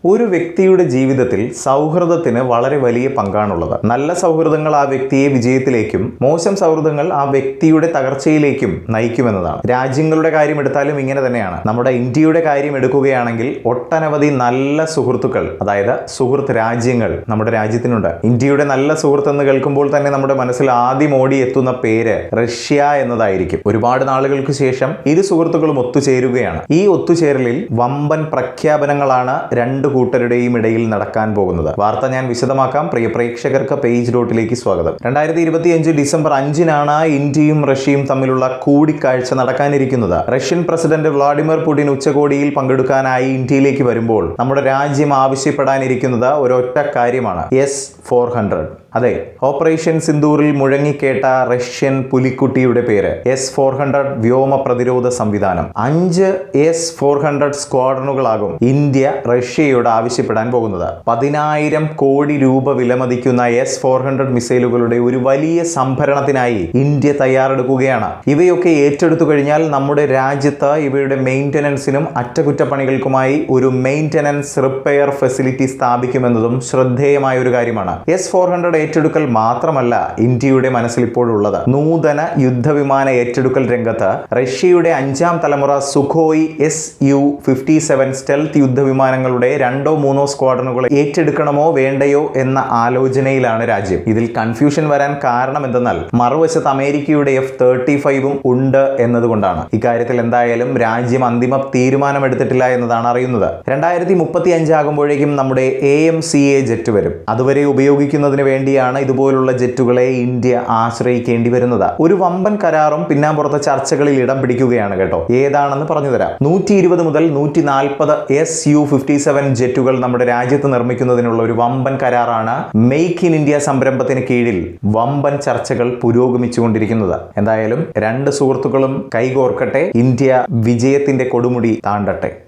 ഒരു വ്യക്തിയുടെ ജീവിതത്തിൽ സൗഹൃദത്തിന് വളരെ വലിയ പങ്കാണുള്ളത്. നല്ല സൗഹൃദങ്ങൾ ആ വ്യക്തിയെ വിജയത്തിലേക്കും മോശം സൗഹൃദങ്ങൾ ആ വ്യക്തിയുടെ തകർച്ചയിലേക്കും നയിക്കുമെന്നതാണ്. രാജ്യങ്ങളുടെ കാര്യം എടുത്താലും ഇങ്ങനെ തന്നെയാണ്. നമ്മുടെ ഇന്ത്യയുടെ കാര്യം എടുക്കുകയാണെങ്കിൽ ഒട്ടനവധി നല്ല സുഹൃത്തുക്കൾ, അതായത് സുഹൃത്ത് രാജ്യങ്ങൾ നമ്മുടെ രാജ്യത്തിനുണ്ട്. ഇന്ത്യയുടെ നല്ല സുഹൃത്ത് എന്ന് കേൾക്കുമ്പോൾ തന്നെ നമ്മുടെ മനസ്സിൽ ആദ്യം ഓടിയെത്തുന്ന പേര് റഷ്യ എന്നതായിരിക്കും. ഒരുപാട് നാളുകൾക്ക് ശേഷം ഇരു സുഹൃത്തുക്കളും ഒത്തുചേരുകയാണ്. ഈ ഒത്തുചേരലിൽ വമ്പൻ പ്രഖ്യാപനങ്ങളാണ് രണ്ട് കൂട്ടരുടെയും ഇടയിൽ നടക്കാൻ പോകുന്നത്. വാർത്ത ഞാൻ വിശദമാക്കാം. പ്രിയ പ്രേക്ഷകർക്ക് പേജ് ഡോട്ടിലേക്ക് സ്വാഗതം. 2025 ഡിസംബർ 5-നാണ് ഇന്ത്യയും റഷ്യയും തമ്മിലുള്ള കൂടിക്കാഴ്ച നടക്കാനിരിക്കുന്നത്. റഷ്യൻ പ്രസിഡന്റ് വ്ളാഡിമിർ പുടിൻ ഉച്ചകോടിയിൽ പങ്കെടുക്കാനായി ഇന്ത്യയിലേക്ക് വരുമ്പോൾ നമ്മുടെ രാജ്യം ആവശ്യപ്പെടാനിരിക്കുന്നത് ഒരൊറ്റ കാര്യമാണ്: S-400. അതെ, ഓപ്പറേഷൻ സിന്ദൂറിൽ മുഴങ്ങിക്കേട്ട റഷ്യൻ പുലിക്കുട്ടിയുടെ പേര് S-400 വ്യോമ പ്രതിരോധ സംവിധാനം. 5 S-400 സ്ക്വാഡ്രണുകളാകും ഇന്ത്യ റഷ്യയോട് ആവശ്യപ്പെടാൻ പോകുന്നത്. 10,000 കോടി രൂപ വിലമതിക്കുന്ന S-400 മിസൈലുകളുടെ ഒരു വലിയ സംഭരണത്തിനായി ഇന്ത്യ തയ്യാറെടുക്കുകയാണ്. ഇവയൊക്കെ ഏറ്റെടുത്തു കഴിഞ്ഞാൽ നമ്മുടെ രാജ്യത്ത് ഇവയുടെ മെയിൻ്റനൻസിനും അറ്റകുറ്റപ്പണികൾക്കുമായി ഒരു മെയിൻ്റനൻസ് റിപ്പയർ ഫെസിലിറ്റി സ്ഥാപിക്കുമെന്നതും ശ്രദ്ധേയമായ ഒരു കാര്യമാണ്. S-400 ഏറ്റെടുക്കൽ മാത്രമല്ല ഇന്ത്യയുടെ മനസ്സിൽ ഇപ്പോഴുള്ളത്. നൂതന യുദ്ധവിമാന ഏറ്റെടുക്കൽ രംഗത്ത് റഷ്യയുടെ 5ാം തലമുറ സുഖോയ് Su-57 സ്റ്റെൽത്ത് യുദ്ധവിമാനങ്ങളുടെ 2-3 സ്ക്വാഡ്രണുകൾ ഏറ്റെടുക്കണമോ വേണ്ടയോ എന്ന ആലോചനയിലാണ് രാജ്യം. ഇതിൽ കൺഫ്യൂഷൻ വരാൻ കാരണം എന്തെന്നാൽ മറുവശത്ത് അമേരിക്കയുടെ F-35 ഉണ്ട് എന്നതുകൊണ്ടാണ്. ഇക്കാര്യത്തിൽ എന്തായാലും രാജ്യം അന്തിമ തീരുമാനമെടുത്തിട്ടില്ല എന്നതാണ് അറിയുന്നത്. 2035 ആകുമ്പോഴേക്കും നമ്മുടെ AMCA ജെറ്റ് വരും. അതുവരെ ഉപയോഗിക്കുന്നതിന് വേണ്ടിയാണ് ഇതുപോലുള്ള ജെറ്റുകളെ ഇന്ത്യ ആശ്രയിക്കേണ്ടി വരുന്നത്. ഒരു വമ്പൻ കരാറും പിന്നാമ്പുറത്തെ ചർച്ചകളിൽ ഇടം പിടിക്കുകയാണ് കേട്ടോ. ഏതാണെന്ന് പറഞ്ഞു തരാം. 120 മുതൽ 140 Su-57 ജെറ്റുകൾ നമ്മുടെ രാജ്യത്ത് നിർമ്മിക്കുന്നതിനുള്ള ഒരു വമ്പൻ കരാറാണ് മെയ്ക്ക് ഇൻ ഇന്ത്യ സംരംഭത്തിന് കീഴിൽ വമ്പൻ ചർച്ചകൾ പുരോഗമിച്ചുകൊണ്ടിരിക്കുന്നത്. എന്തായാലും രണ്ട് സുഹൃത്തുക്കളും കൈകോർക്കട്ടെ. ഇന്ത്യ വിജയത്തിന്റെ കൊടുമുടി താണ്ടട്ടെ.